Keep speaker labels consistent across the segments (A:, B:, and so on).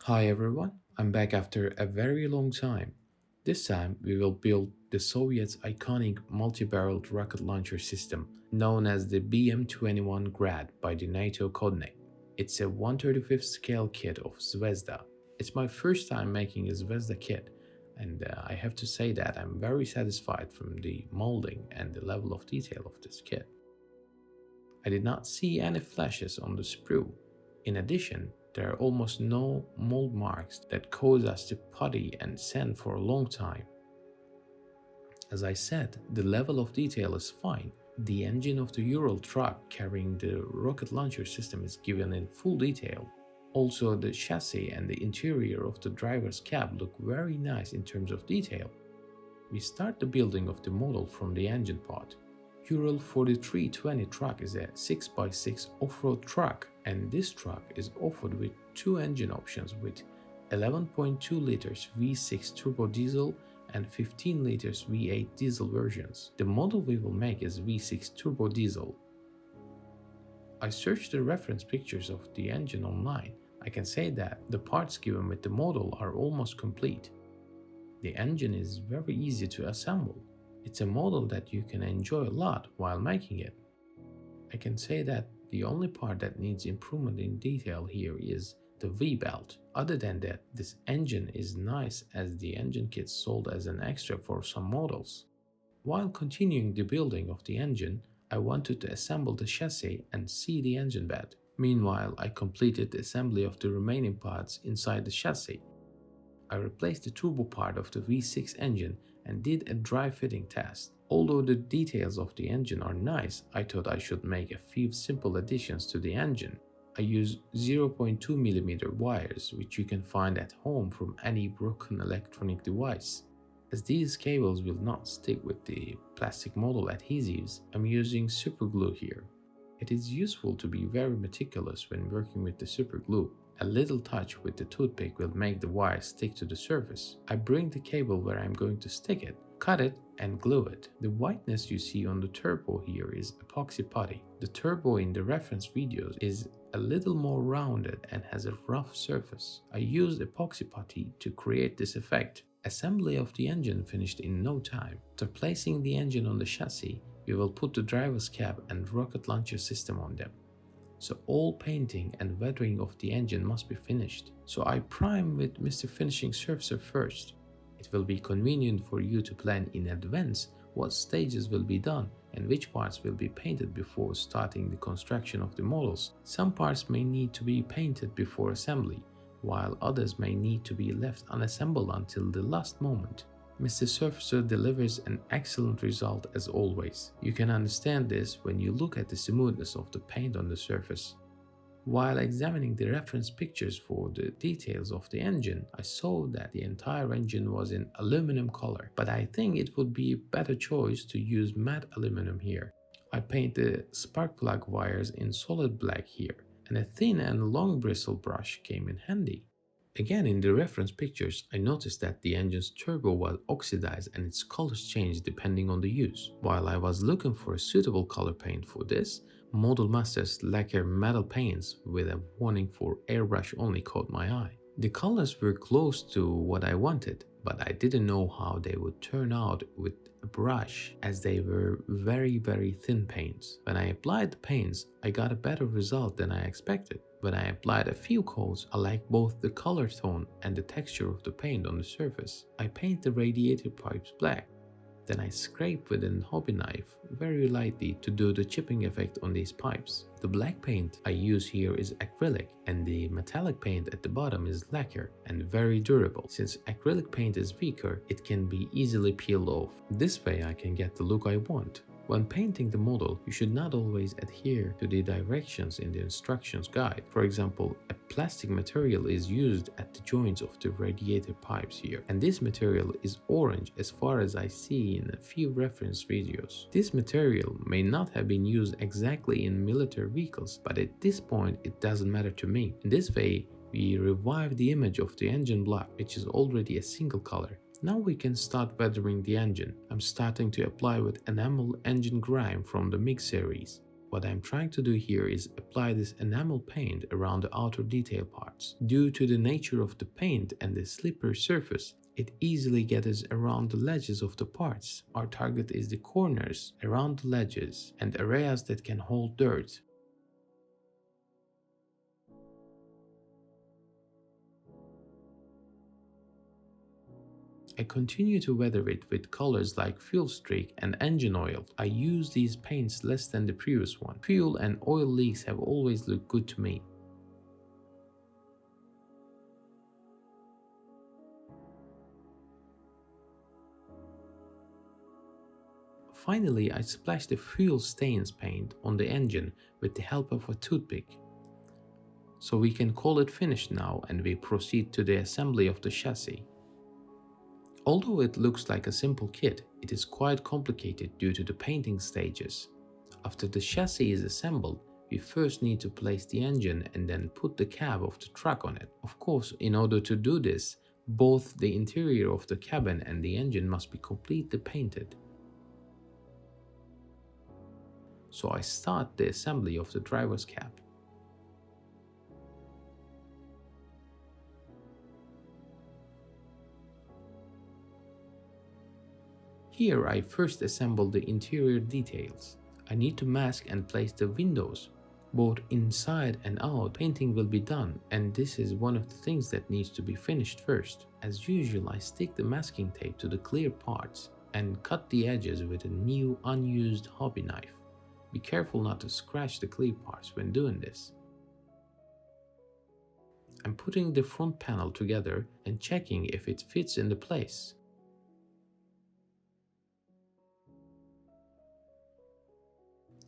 A: Hi everyone, I'm back after a very long time. This time we will build the Soviets' iconic multi-barreled rocket launcher system known as the BM-21 Grad by the NATO codename. It's a 135th scale kit of Zvezda. It's my first time making a Zvezda kit and I have to say that I'm very satisfied from the molding and the level of detail of this kit. I did not see any flashes on the sprue. In addition, there are almost no mold marks that cause us to putty and sand for a long time. As I said, the level of detail is fine. The engine of the Ural truck carrying the rocket launcher system is given in full detail. Also, the chassis and the interior of the driver's cab look very nice in terms of detail. We start the building of the model from the engine part. Ural 4320 truck is a 6x6 off-road truck, and this truck is offered with two engine options with 11.2 liters V6 turbo diesel and 15 liters V8 diesel versions. The model we will make is V6 turbo diesel. I searched the reference pictures of the engine online. I can say that the parts given with the model are almost complete. The engine is very easy to assemble. It's a model that you can enjoy a lot while making it. I can say that the only part that needs improvement in detail here is the V-belt. Other than that, this engine is nice as the engine kit sold as an extra for some models. While continuing the building of the engine, I wanted to assemble the chassis and see the engine bed. Meanwhile, I completed the assembly of the remaining parts inside the chassis. I replaced the turbo part of the V6 engine and did a dry fitting test. Although the details of the engine are nice, I thought I should make a few simple additions to the engine. I used 0.2mm wires, which you can find at home from any broken electronic device. As these cables will not stick with the plastic model adhesives, I'm using super glue here. It is useful to be very meticulous when working with the super glue. A little touch with the toothpick will make the wire stick to the surface. I bring the cable where I'm going to stick it, cut it and glue it. The whiteness you see on the turbo here is epoxy putty. The turbo in the reference videos is a little more rounded and has a rough surface. I used epoxy putty to create this effect. Assembly of the engine finished in no time. After placing the engine on the chassis, we will put the driver's cab and rocket launcher system on them. So all painting and weathering of the engine must be finished. So I prime with Mr. Finishing Surfacer first. It will be convenient for you to plan in advance what stages will be done and which parts will be painted before starting the construction of the models. Some parts may need to be painted before assembly, while others may need to be left unassembled until the last moment. Mr. Surfacer delivers an excellent result as always. You can understand this when you look at the smoothness of the paint on the surface. While examining the reference pictures for the details of the engine, I saw that the entire engine was in aluminum color, but I think it would be a better choice to use matte aluminum here. I paint the spark plug wires in solid black here, and a thin and long bristle brush came in handy. Again, in the reference pictures, I noticed that the engine's turbo was oxidized and its colors changed depending on the use. While I was looking for a suitable color paint for this, Model Master's lacquer metal paints with a warning for airbrush only caught my eye. The colors were close to what I wanted, but I didn't know how they would turn out with a brush as they were very thin paints. When I applied the paints, I got a better result than I expected. When I applied a few coats, I liked both the color tone and the texture of the paint on the surface. I paint the radiator pipes black. Then I scrape with a hobby knife very lightly to do the chipping effect on these pipes. The black paint I use here is acrylic and the metallic paint at the bottom is lacquer and very durable. Since acrylic paint is weaker, it can be easily peeled off. This way I can get the look I want. When painting the model, you should not always adhere to the directions in the instructions guide. For example, a plastic material is used at the joints of the radiator pipes here, and this material is orange as far as I see in a few reference videos. This material may not have been used exactly in military vehicles, but at this point it doesn't matter to me. In this way, we revive the image of the engine block, which is already a single color. Now we can start weathering the engine. I'm starting to apply with enamel engine grime from the MIG series. What I'm trying to do here is apply this enamel paint around the outer detail parts. Due to the nature of the paint and the slippery surface, it easily gets around the ledges of the parts. Our target is the corners, around the ledges, and areas that can hold dirt. I continue to weather it with colors like fuel streak and engine oil. I use these paints less than the previous one. Fuel and oil leaks have always looked good to me. Finally, I splash the fuel stains paint on the engine with the help of a toothpick. So we can call it finished now, and we proceed to the assembly of the chassis. Although it looks like a simple kit, it is quite complicated due to the painting stages. After the chassis is assembled, we first need to place the engine and then put the cab of the truck on it. Of course, in order to do this, both the interior of the cabin and the engine must be completely painted. So I start the assembly of the driver's cab. Here I first assemble the interior details. I need to mask and place the windows. Both inside and out painting will be done, and this is one of the things that needs to be finished first. As usual, I stick the masking tape to the clear parts and cut the edges with a new unused hobby knife. Be careful not to scratch the clear parts when doing this. I'm putting the front panel together and checking if it fits in the place.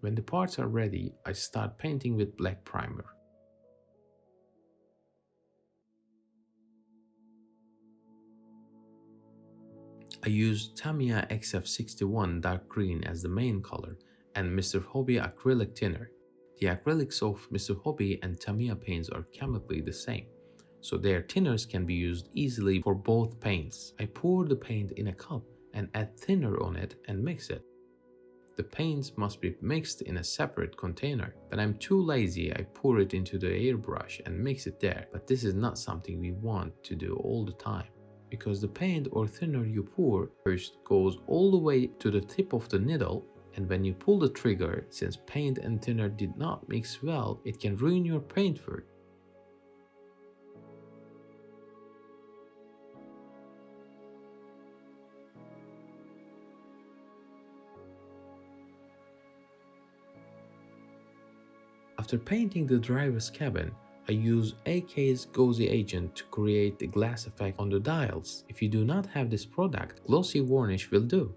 A: When the parts are ready, I start painting with black primer. I use Tamiya XF61 dark green as the main color and Mr. Hobby acrylic thinner. The acrylics of Mr. Hobby and Tamiya paints are chemically the same, so their thinners can be used easily for both paints. I pour the paint in a cup and add thinner on it and mix it. The paints must be mixed in a separate container. When I'm too lazy, I pour it into the airbrush and mix it there, but this is not something we want to do all the time, because the paint or thinner you pour first goes all the way to the tip of the needle, and when you pull the trigger, since paint and thinner did not mix well, it can ruin your paintwork. After painting the driver's cabin, I use AK's Gauzy agent to create the glass effect on the dials. If you do not have this product, glossy varnish will do.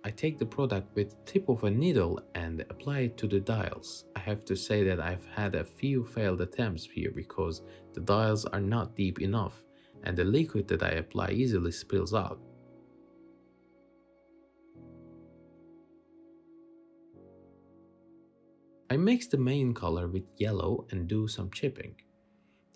A: I take the product with the tip of a needle and apply it to the dials. I have to say that I've had a few failed attempts here because the dials are not deep enough and the liquid that I apply easily spills out. I mix the main color with yellow and do some chipping.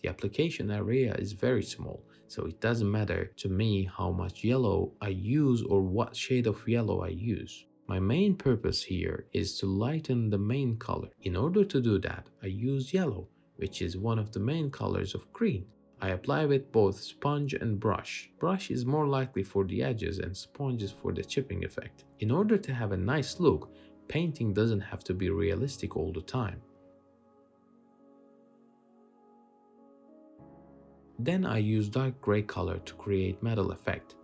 A: The application area is very small, so it doesn't matter to me how much yellow I use or what shade of yellow I use. My main purpose here is to lighten the main color. In order to do that, I use yellow, which is one of the main colors of green. I apply with both sponge and brush. Brush is more likely for the edges and sponge is for the chipping effect. In order to have a nice look, painting doesn't have to be realistic all the time. Then I use dark gray color to create metal effect.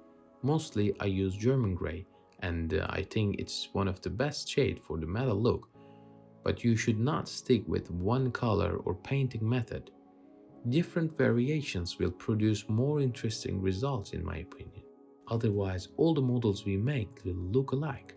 A: Mostly I use German gray, and I think it's one of the best shade for the metal look. But you should not stick with one color or painting method. Different variations will produce more interesting results in my opinion. Otherwise, all the models we make will look alike.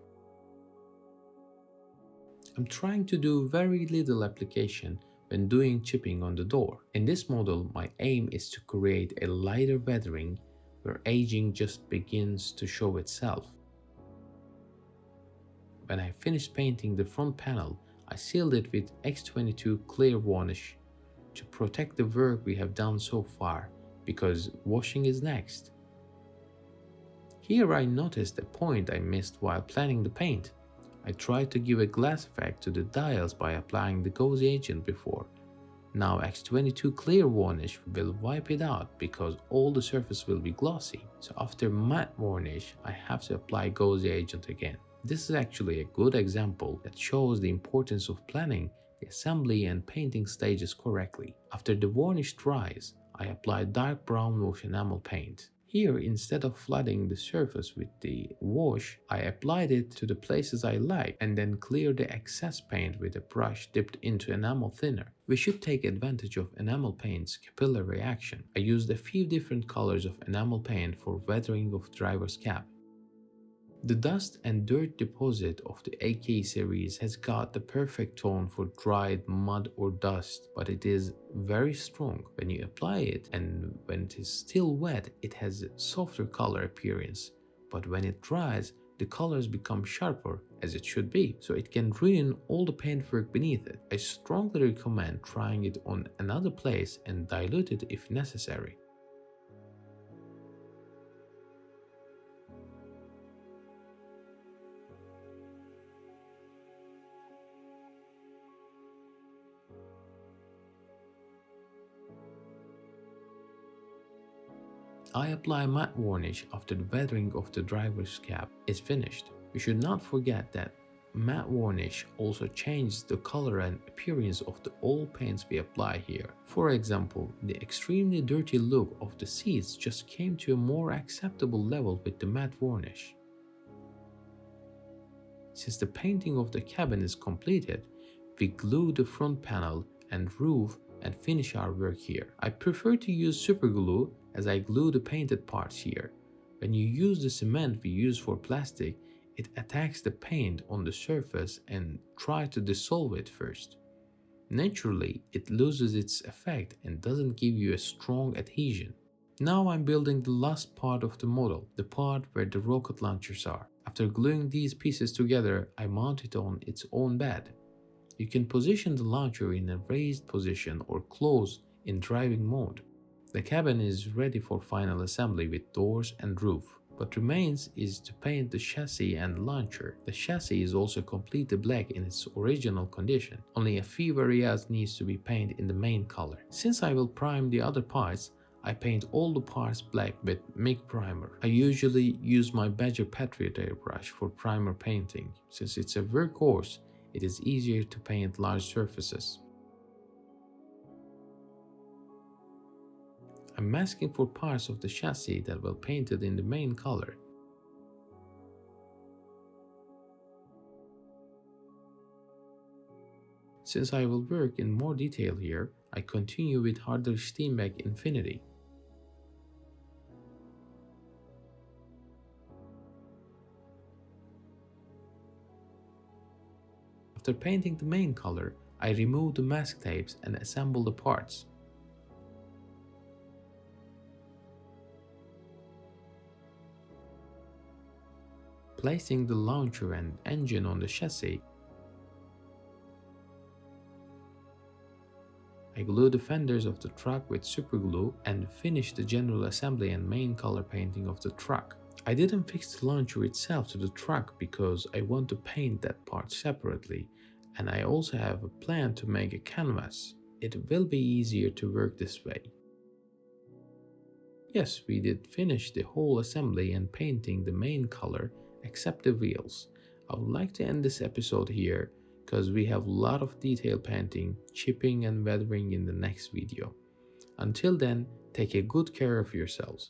A: I'm trying to do very little application when doing chipping on the door. In this model, my aim is to create a lighter weathering where aging just begins to show itself. When I finished painting the front panel, I sealed it with X22 clear varnish to protect the work we have done so far, because washing is next. Here I noticed a point I missed while planning the paint. I tried to give a glass effect to the dials by applying the gauze agent before. Now X22 clear varnish will wipe it out because all the surface will be glossy. So after matte varnish, I have to apply gauze agent again. This is actually a good example that shows the importance of planning the assembly and painting stages correctly. After the varnish dries, I apply dark brown wash enamel paint. Here, instead of flooding the surface with the wash, I applied it to the places I like and then cleared the excess paint with a brush dipped into enamel thinner. We should take advantage of enamel paint's capillary action. I used a few different colors of enamel paint for weathering of driver's cab. The dust and dirt deposit of the AK series has got the perfect tone for dried mud or dust, but it is very strong when you apply it, and when it is still wet it has a softer color appearance, but when it dries the colors become sharper as it should be, so it can ruin all the paintwork beneath it. I strongly recommend trying it on another place and dilute it if necessary. I apply matte varnish after the weathering of the driver's cab is finished. We should not forget that matte varnish also changes the color and appearance of the all paints we apply here. For example, the extremely dirty look of the seats just came to a more acceptable level with the matte varnish. Since the painting of the cabin is completed, we glue the front panel and roof and finish our work here. I prefer to use super glue as I glue the painted parts here. When you use the cement we use for plastic, it attacks the paint on the surface and tries to dissolve it first. Naturally, it loses its effect and doesn't give you a strong adhesion. Now I'm building the last part of the model, the part where the rocket launchers are. After gluing these pieces together, I mount it on its own bed. You can position the launcher in a raised position or close in driving mode. The cabin is ready for final assembly with doors and roof. What remains is to paint the chassis and launcher. The chassis is also completely black in its original condition. Only a few areas needs to be painted in the main color. Since I will prime the other parts, I paint all the parts black with MIG primer. I usually use my Badger Patriot airbrush for primer painting. Since it's a workhorse, it is easier to paint large surfaces. I'm masking for parts of the chassis that will painted in the main color. Since I will work in more detail here, I continue with Harder Steenbeck Infinity. After painting the main color, I remove the mask tapes and assemble the parts. Placing the launcher and engine on the chassis, I glue the fenders of the truck with super glue and finish the general assembly and main color painting of the truck. I didn't fix the launcher itself to the truck because I want to paint that part separately, and I also have a plan to make a canvas. It will be easier to work this way. Yes, we did finish the whole assembly and painting the main color except the wheels. I would like to end this episode here because we have a lot of detail painting, chipping and weathering in the next video. Until then, take a good care of yourselves.